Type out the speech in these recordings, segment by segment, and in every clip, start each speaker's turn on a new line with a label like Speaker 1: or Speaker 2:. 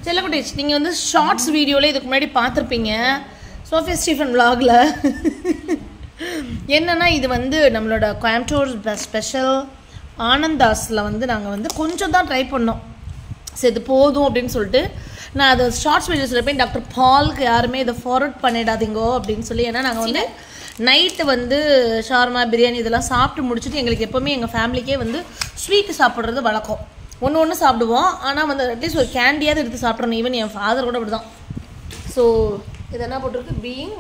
Speaker 1: செல்லக்குட்டீஸ் நீங்கள் வந்து ஷார்ட்ஸ் வீடியோவில் இதுக்கு முன்னாடி பார்த்துருப்பீங்க சோஃபியா ஸ்டீஃபன் vlogல. என்னென்னா இது வந்து நம்மளோட கோயம்புத்தூர் ஸ்பெஷல் ஆனந்தாஸில் வந்து நாங்கள் வந்து கொஞ்சம் தான் ட்ரை பண்ணோம். சரி இது போதும் அப்படின்னு சொல்லிட்டு நான் அது ஷார்ட்ஸ் வீடியோஸில் போய் டாக்டர் பாலுக்கு யாருமே இதை ஃபார்வர்ட் பண்ணிடாதீங்கோ அப்படின்னு சொல்லி. ஏன்னா நாங்கள் வந்து நைட்டு வந்து ஷார்மா பிரியாணி இதெல்லாம் சாப்பிட்டு முடிச்சுட்டு எங்களுக்கு எப்போவுமே எங்கள் ஃபேமிலிக்கே வந்து ஸ்வீட்டு சாப்பிட்றது வழக்கம். ஒன்று சாப்பிடுவோம். ஆனால் வந்து அட்லீஸ்ட் ஒரு கேண்டியாவது எடுத்து சாப்பிட்றணும். ஈவன் என் ஃபாதர் கூட அப்படி தான். ஸோ இது என்ன போட்டிருக்கு, being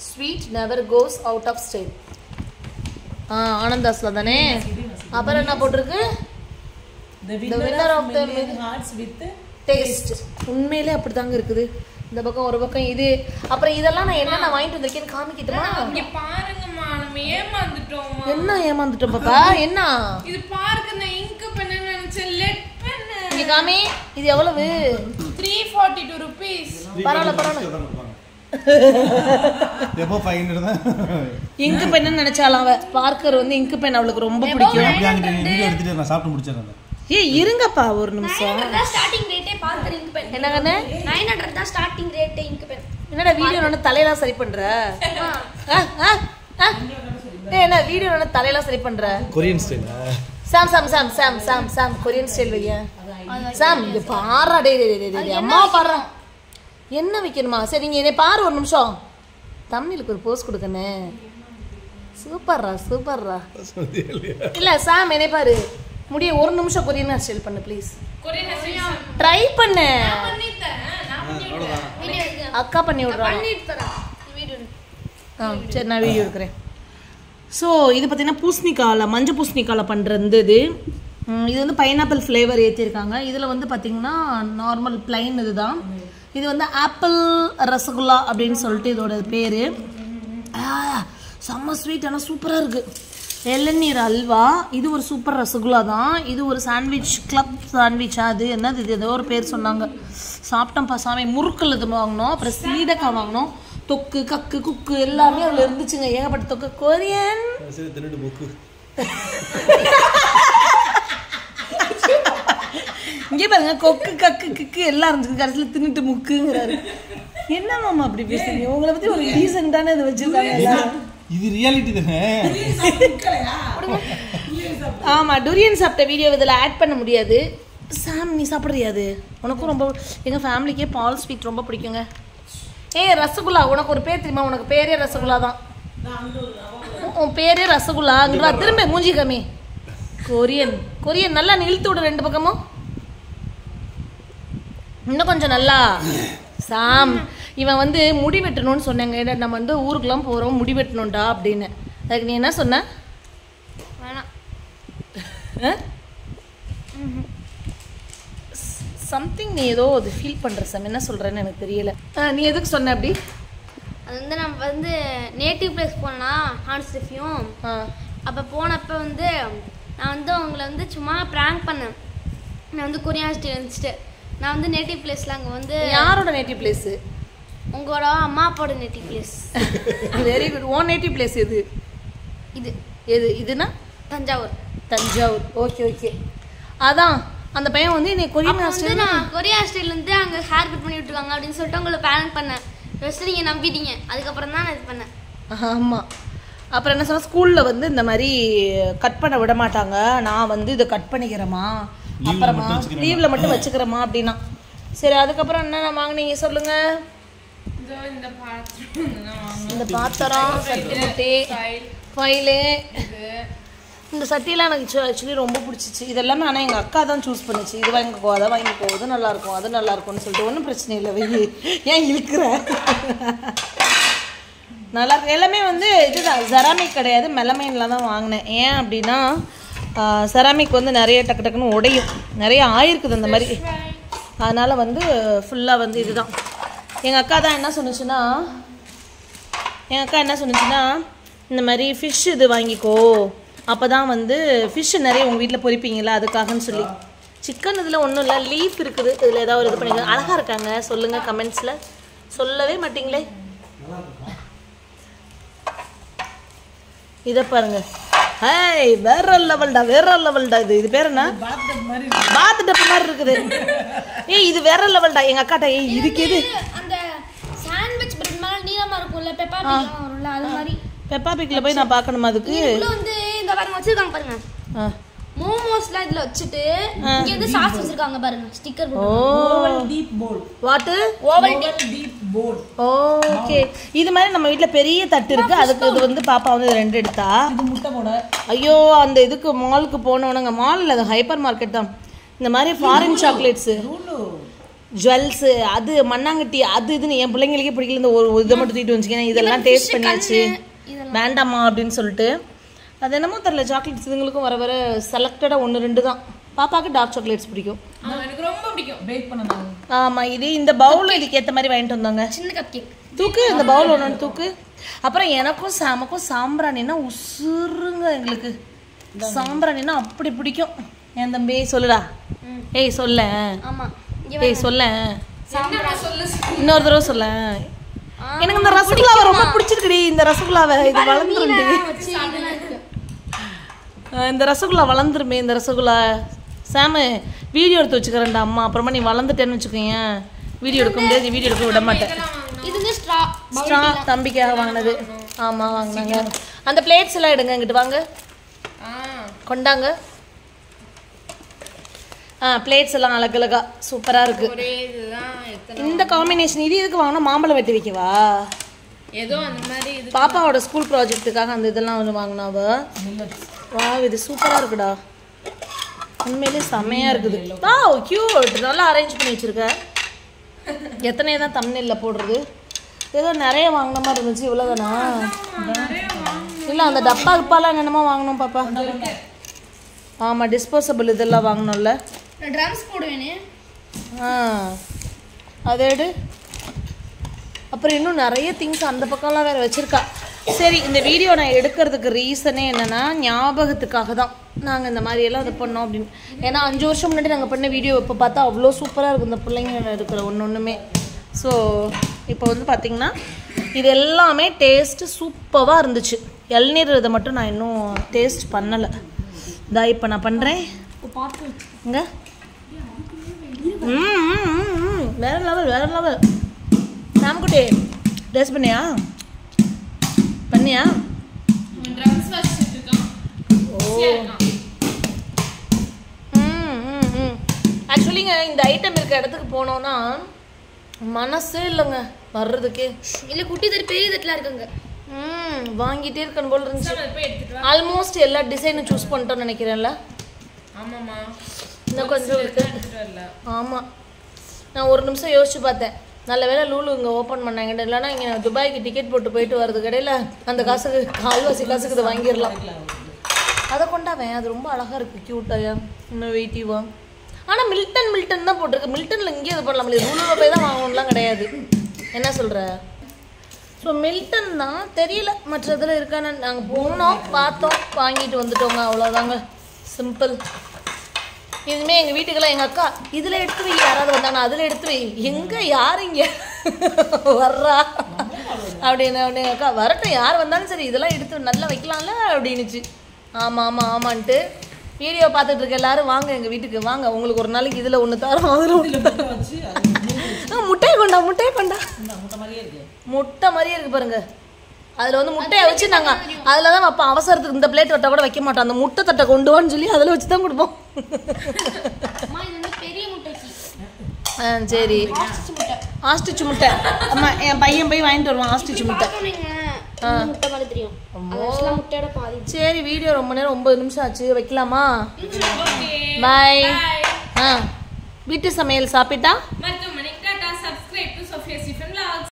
Speaker 1: sweet never goes out of style. ஆனந்தாஸில் தானே. அப்புறம் என்ன போட்டிருக்கு, the winner of the hearts with taste. உண்மையிலே அப்படி தாங்க இருக்குது. இந்த பக்கம் ஒரு பக்கம் இது. அப்புறம் இதெல்லாம் நான் என்ன வாங்கிட்டு வந்திருக்கேன்னு காமிக்கிட்டுமா?
Speaker 2: இங்க பாருங்கம்மா, நம்ம ஏமாந்துட்டோம்.
Speaker 1: என்ன ஏமாந்துட்டோம் பாப்பா? என்ன
Speaker 2: இது பாருங்க, நான் இங்க் பண்ண நினைச்சேன், லெட் பண்ண.
Speaker 1: இங்க காமி, இது எவ்வளவு?
Speaker 2: 342 rupees.
Speaker 1: பரவாயில்ல.
Speaker 3: எப்போ 500 தான்.
Speaker 1: இங்க் பென்னு நினைச்சாலாம் அவ. பார்க்கர் வந்து இங்க் பென் அவளுக்கு ரொம்ப பிடிக்கும்.
Speaker 3: வீடியோ எடுத்துட்டு நான் சாப்பிட்டு முடிச்சிடுறேன்.
Speaker 1: ஏய் இருங்கப்பா ஒரு நிமிஷம்.
Speaker 4: ஸ்டார்டிங் ரேட்டே பார்க்கர் இங்க் பென்.
Speaker 1: என்னங்கண்ணே?
Speaker 4: 900 தான் ஸ்டார்டிங் ரேட்டே இங்க் பென்.
Speaker 1: என்னடா வீடியோ நான் தலையெல்லாம் சரி பண்ற? ஏய் என்ன வீடியோ நான் தலையெல்லாம் சரி பண்ற?
Speaker 3: கொரியன் ஸ்டைலா?
Speaker 1: சாம் கொரியன் ஸ்டைல் வையா. சாம் இது பாறா டேய் அம்மா பாறா. என்ன வைக்கணுமா? சரி நீங்க என்னை பாரு ஒரு நிமிஷம். தமிழுக்கு ஒரு போஸ் கொடுக்கனே. சூப்பர்ரா. இல்ல சாம் என்னை பாரு. முடிய ஒரு நிமிஷம் கொரியன் ஸ்டைல் பண்ணு ப்ளீஸ்.
Speaker 2: கொரியன் ஹேர்
Speaker 1: ட்ரை பண்ணு.
Speaker 2: நான் பண்ணிட்டேன்.
Speaker 1: அக்கா பண்ணி விடுறா.
Speaker 4: வீடியோ.
Speaker 1: சரி நான் வீடியோ எடுக்கிறேன். ஸோ இது பார்த்தீங்கன்னா பூசணிக்காயில் மஞ்சள் பூசணிக்காயில் பண்ணுறது இது வந்து பைனாப்பிள் ஃப்ளேவர் ஏற்றிருக்காங்க. இதில் வந்து பார்த்திங்கன்னா நார்மல் பிளைன் இது தான். இது வந்து ஆப்பிள் ரசகுல்லா அப்படின்னு சொல்லிட்டு இதோட பேர். செம்ம ஸ்வீட், ஆனால் சூப்பராக இருக்குது. இளநீர் அல்வா. இது ஒரு சூப்பர் ரசகுல்லா தான். இது ஒரு சாண்ட்விச் கிளப் சாண்ட்விச். அது என்னது இது ஏதோ ஒரு பேர் சொன்னாங்க. சாப்பிட்டோம்ப்பா சாமி. முறுக்கல் இது வாங்கினோம். அப்புறம் சீடக்காய் வாங்கினோம். தொக்கு கக்கு குக்கு எல்லாமே அதில் இருந்துச்சுங்க. ஏகப்பட்ட தொக்கு. கொரியன் இங்கே பாருங்க, கொக்கு கக்கு கிக்கு எல்லாம் இருந்துச்சு. கடைசியில் தின்னுட்டு முக்குங்கிறாரு. என்ன மாமா அப்படி பேசுறீங்க? உங்களை பற்றி ஒரு டீசெண்டான இது வச்சிருக்காங்க.
Speaker 3: இது ரியாலிட்டி தானே.
Speaker 1: ஆமாம், டுரியன் சாப்பிட்ட வீடியோ இதில் ஆட் பண்ண முடியாது. சாம் நீ சாப்பிட்றியாது? உனக்கும் ரொம்ப எங்கள் ஃபேமிலிக்கே பால் ஸ்வீட் ரொம்ப பிடிக்குங்க. ரசகுல்லா. உனக்கு ஒரு பேர் தெரியுமா? உனக்கு பேரே ரசகுல்லா தான். உன் பேரே ரசகுல்லாங்கிறா. திரும்ப மூஞ்சி கம்மி. கொரியன் நல்லா இழுத்து விடு ரெண்டு பக்கமும். இன்னும் கொஞ்சம் நல்லா. சாம் இவன் வந்து முடி வெட்டணும்னு சொன்னாங்க. நம்ம வந்து ஊருக்குலாம் போகிறோம், முடி வெட்டணும்டா அப்படின்னு. அதுக்கு நீ என்ன சொன்ன? சம்திங் நீ ஏதோ அது ஃபீல் பண்ணுற சாம். என்ன சொல்கிறேன்னு எனக்கு தெரியல. நீ எதுக்கு சொன்ன அப்படி?
Speaker 4: அது வந்து நம்ம வந்து நேட்டிவ் பிளேஸ் போனோன்னா ஹான்ஸ்டிஃபியும். அப்போ போனப்போ வந்து நான் வந்து அவங்கள வந்து சும்மா ப்ராங்க் பண்ணேன். நான் வந்து கொரியன் ஸ்டைல் இருந்துச்சுட்டு நான் வந்து நேட்டிவ் பிளேஸில் அங்கே வந்து.
Speaker 1: யாரோட நேட்டிவ் பிளேஸு?
Speaker 4: உங்களோட அம்மா அப்பாவோட native place.
Speaker 1: Very good. Own native place எது? இதுனா தஞ்சாவூர். ஓகே. அதான் அந்த பையன் வந்து என்னை கொரியன்
Speaker 4: ஸ்டைல், நான் கொரியன் ஸ்டைல் வந்து அங்கே ஹேர் கட் பண்ணி விட்டுருக்காங்க அப்படின்னு சொல்லிட்டு உங்களை ப்ராங்க் பண்ணேன். ஃபஸ்ட்டு நீங்கள் நம்பிட்டீங்க. அதுக்கப்புறம் தான் நான் இது பண்ணேன்.
Speaker 1: ஆமாம். அப்புறம் என்ன சொன்னால் ஸ்கூலில் வந்து இந்த மாதிரி கட் பண்ண விட மாட்டாங்க. நான் வந்து இதை கட் பண்ணிக்கிறேம்மா, அப்புறமா லீவில் மட்டும் வச்சுக்கிறேம்மா அப்படின்னா. சரி அதுக்கப்புறம் என்ன வாங்கினீங்க சொல்லுங்க? இந்த பாத்திரம், சட்டி, ஃபைலு. இந்த சட்டியெல்லாம் எனக்கு ஆக்சுவலி ரொம்ப பிடிச்சிச்சு. இதெல்லாமே ஆனால் எங்கள் அக்கா தான் சூஸ் பண்ணிச்சு. இது வாங்கிக்கோ, அதை வாங்கிக்கோ, இது நல்லாயிருக்கும், அது நல்லாயிருக்கும்னு சொல்லிட்டு. ஒன்றும் பிரச்சனை இல்லை, வெயி ஏன் இழுக்கிற. நல்லாயிருக்கு. எல்லாமே வந்து இதுதான், செராமிக் கிடையாது, மெலமைனில் தான் வாங்கினேன். ஏன் அப்படின்னா செராமிக் வந்து நிறைய டக்கு டக்குன்னு உடையும், நிறைய ஆயிருக்குது அந்த மாதிரி. அதனால் வந்து ஃபுல்லாக வந்து இதுதான். எங்கள் அக்கா என்ன சொன்னுச்சுன்னா இந்த மாதிரி ஃபிஷ் இது வாங்கிக்கோ, அப்போ தான் வந்து ஃபிஷ் நிறைய உங்கள் வீட்டில் பொரிப்பீங்களா அதுக்காகன்னு சொல்லி. சிக்கன் இதில் ஒன்றும் இல்லை, லீஃப் இருக்குது. இதில் ஏதாவது ஒரு இது பண்ணிக்க. அழகாக இருக்காங்க, சொல்லுங்கள் கமெண்ட்ஸில். சொல்லவே மாட்டிங்களே. இதை பாருங்கள், ஹேய் வேற லெவல்டா இது பேர் என்ன பாத் டப் மாதிரி இருக்குது ஏய் இது வேற லெவல்டா எங்க அக்காட்ட ஏய் இதுக்கு எது
Speaker 4: அந்த சாண்ட்விச் பிரெட் மேல நீளமா இருக்கும்ல பெப்பா பிக் வரும்ல அது மாதிரி
Speaker 1: பெப்பா பிக்ல போய் நான் பார்க்கணுமா அதுக்கு
Speaker 4: இதுல வந்து இந்த பாருங்க வச்சிருக்காங்க பாருங்க மோமோஸ்லாம் இதுல வச்சிட்டு இங்க வந்து சாஸ் வச்சிருக்காங்க பாருங்க ஸ்டிக்கர் போட்டு
Speaker 1: oval
Speaker 2: deep bowl
Speaker 1: what
Speaker 4: oval
Speaker 2: deep bowl
Speaker 1: okay இது மாதிரி நம்ம வீட்ல பெரிய தட்டு இருக்கு அதுக்கு இது வந்து பாப்பா வந்து 2 எடுத்தா
Speaker 2: இது முட்டை போட
Speaker 1: ஐயோ அந்த இதுக்கு மாலுக்கு போனோம்ங்க மால் இல்ல அது ஹைப்பர் மார்க்கெட் தான் இந்த மாதிரி ஃபாரின் சாக்லேட்ஸ் ஜுவல்ஸ் அது மண்ணாங்கட்டி அது இதுன்னு என் பிள்ளைங்களுக்கே பிடிக்கல இந்த ஒரு இதை மட்டும் தூக்கிட்டு வந்துச்சுக்கேன் இதெல்லாம் டேஸ்ட் பண்ணியாச்சு வேண்டாமா அப்படின்னு சொல்லிட்டு அது என்னமோ தெரியல சாக்லேட்ஸ் இதுங்களுக்கும் வர வர செலக்டடாக 1-2 தான் பாப்பாவுக்கு டார்க் சாக்லேட்ஸ் பிடிக்கும்
Speaker 2: எனக்கு ரொம்ப பிடிக்கும் பேக் பண்ண
Speaker 1: ஆமாம் இது இந்த பவுல் இதுக்கு ஏற்ற மாதிரி வாங்கிட்டு வந்தாங்க
Speaker 4: சின்ன கப் கேக்
Speaker 1: தூக்கு இந்த பவுல் ஒன்று தூக்கு அப்புறம் எனக்கும் சாமக்கும் சாம்பிராணின்னா உசுருங்க எங்களுக்கு சாம்பிராணின்னா அப்படி பிடிக்கும் என் தம்பி சொல்லுடா ஏய் சொல்ல
Speaker 4: ஆமா
Speaker 1: ஏய் சொல்ல
Speaker 2: சொல்லு
Speaker 1: இன்னொரு தடவை சொல்ல எனக்கு இந்த ரசகுல்லாவை ரொம்ப பிடிச்சிருக்குடி இந்த ரசகுல்லாவை இது வளர்ந்துருண்டி
Speaker 4: வச்சு இதெல்லாம் இருக்கு
Speaker 1: இந்த ரசகுல்லா வளர்ந்துருமே இந்த ரசகுல்லா சாமு வீடியோ எடுத்து வச்சுக்கிறேன்டா அம்மா அப்புறமா நீ வளர்ந்துட்டேன்னு வச்சுக்கோங்க வீடியோ எடுக்க முடியாது வீடியோ எடுக்க விட மாட்டேன்
Speaker 4: இது வந்து
Speaker 1: ஸ்ட்ரா தம்பிக்காக வாங்கினது ஆமாம் வாங்கினாங்க அந்த பிளேட்ஸ் எல்லாம் எடுங்க இங்கிட்டு வாங்க கொண்டாங்க பிளேட்ஸ் எல்லாம் அழகழகா சூப்பராக இருக்கு
Speaker 2: ஒரே இதுதான் எத்தனை
Speaker 1: இந்த காம்பினேஷன் இது எதுக்கு வாங்கினா மாம்பழம் வெட்டி வைக்கவா
Speaker 2: ஏதோ அந்த மாதிரி இது
Speaker 1: பாப்பாவோட ஸ்கூல் ப்ராஜெக்ட்டுக்காக அந்த இதெல்லாம் ஒன்று வாங்கினாவ வா இது சூப்பராக இருக்குடா உண்மையிலே செம்மையாக இருக்குது வா கியூட் நல்லா அரேஞ்ச் பண்ணி வச்சுருக்க எத்தனை தான் தம்ப்நெயில்ல போடுறது ஏதோ நிறைய வாங்கின மாதிரி இருந்துச்சு இவ்வளோதானா இல்லை அந்த டப்பா கிப்பாலாம் என்னென்னமோ வாங்கணும் பாப்பா ஆமாம் டிஸ்போசபிள் இதெல்லாம் வாங்கணும்ல
Speaker 4: ட்ரம்ஸ் போடுவேனே
Speaker 1: அதை எடு அப்புறம் இன்னும் நிறைய திங்ஸ் அந்த பக்கம்லாம் வேறு வச்சுருக்கா சரி இந்த வீடியோ நான் எடுக்கிறதுக்கு ரீசனே என்னென்னா ஞாபகத்துக்காக தான் நாங்கள் இந்த மாதிரியெல்லாம் இது பண்ணோம் அப்படின்னு ஏன்னா 5 வருஷம் முன்னாடி நாங்கள் பண்ண வீடியோ இப்போ பார்த்தா அவ்வளோ சூப்பராக இருக்குது இந்த பிள்ளைங்க இருக்கிற ஒன்றுமே ஸோ இப்போ வந்து பார்த்திங்கன்னா இது எல்லாமே டேஸ்ட்டு சூப்பராக இருந்துச்சு இளநீர் இதை மட்டும் நான் இன்னும் டேஸ்ட் பண்ணலை இதா இப்போ நான் பண்ணுறேன் இங்கே வேற லெவல் சாம்குட்டி டேஸ்ட் பண்ணியா
Speaker 2: ட்ரம்ஸ் வச்சிட்டு இருக்கோம்
Speaker 1: ஆக்சுவலிங்க இந்த ஐட்டம் இருக்க இடத்துக்கு போனோன்னா மனசே இல்லைங்க வர்றதுக்கே
Speaker 4: இல்லை குட்டி தட்டு பெரிய தட்டுலாம் இருக்குங்க
Speaker 1: வாங்கிட்டே இருக்கணும் போல இருந்துச்சு
Speaker 2: போய் எடுத்துட்டு வா
Speaker 1: ஆல்மோஸ்ட் எல்லா டிசைனும் சூஸ் பண்ணிட்டோம்னு நினைக்கிறேன்ல
Speaker 2: ஆமாம்மா
Speaker 1: இன்னும் கொஞ்சம் இருக்கு
Speaker 2: எடுத்துட்டு வரல
Speaker 1: ஆமாம் நான் ஒரு நிமிஷம் யோசிச்சு பார்த்தேன் நல்ல வேளை லூலு இங்கே ஓப்பன் பண்ணாங்க இல்லைன்னா இங்கே துபாய்க்கு டிக்கெட் போட்டு போயிட்டு வரது கடையில் அந்த காசுக்கு கால்வாசி காசுக்கு இதை வாங்கிடலாம் அதை கொண்டாவேன் அது ரொம்ப அழகாக இருக்குது க்யூட்டாக இன்னும் வெயிட்டிவா ஆனால் மில்டன் தான் போட்டிருக்கு மில்டனில் இங்கேயே இது பண்ணலாம் முடியாது லூலுவில் போய் தான் வாங்கணும்லாம் கிடையாது என்ன சொல்கிற ஸோ மில்டன் தான் தெரியல மற்ற இதில் இருக்கான்னு நாங்கள் போனோம் பார்த்தோம் வாங்கிட்டு வந்துட்டோங்க அவ்வளோதாங்க சிம்பிள் இதுவுமே எங்கள் வீட்டுக்கெல்லாம் எங்கள் அக்கா இதில் எடுத்து வை யாராவது வந்தாங்கன்னா அதில் எடுத்து வை எங்கே யார் இங்கே வர்றா அப்படின்னு எங்கள் அக்கா வரட்டும் யார் வந்தாலும் சரி இதெல்லாம் எடுத்து நல்லா வைக்கலாம்ல அப்படின்னுச்சு ஆமான்ட்டு வீடியோ பார்த்துட்டு இருக்க எல்லாரும் வாங்க எங்கள் வீட்டுக்கு வாங்க உங்களுக்கு ஒரு நாளைக்கு இதில் ஒன்று தரோம் அதில் ஒன்று முட்டையை கொண்டா முட்டை மாதிரியே இருக்கு பாருங்க அதில் வந்து முட்டையை வச்சு நாங்கள் அதில் தான் வைப்போம் அவசரத்துக்கு இந்த பிளேட் வட்டை கூட வைக்க மாட்டோம் அந்த முட்டை தட்டை கொண்டு வான்னு சொல்லி அதில் வச்சு தான் கொடுப்போம்
Speaker 4: பெரிய முட்டைக்கு
Speaker 1: சரி ஆஸ்டிச்சு முட்டை ஆமாம் என் பையன் போய் வாங்கிட்டு வருவான் ஆஸ்டிச்சு முட்டை
Speaker 4: முட்டை மாதிரி தெரியும் முட்டையோட பாதி
Speaker 1: சரி வீடியோ ரொம்ப நேரம் 9 நிமிஷம் ஆச்சு வைக்கலாமா பாய் வீட்டு சமையல் சாப்பிட்டா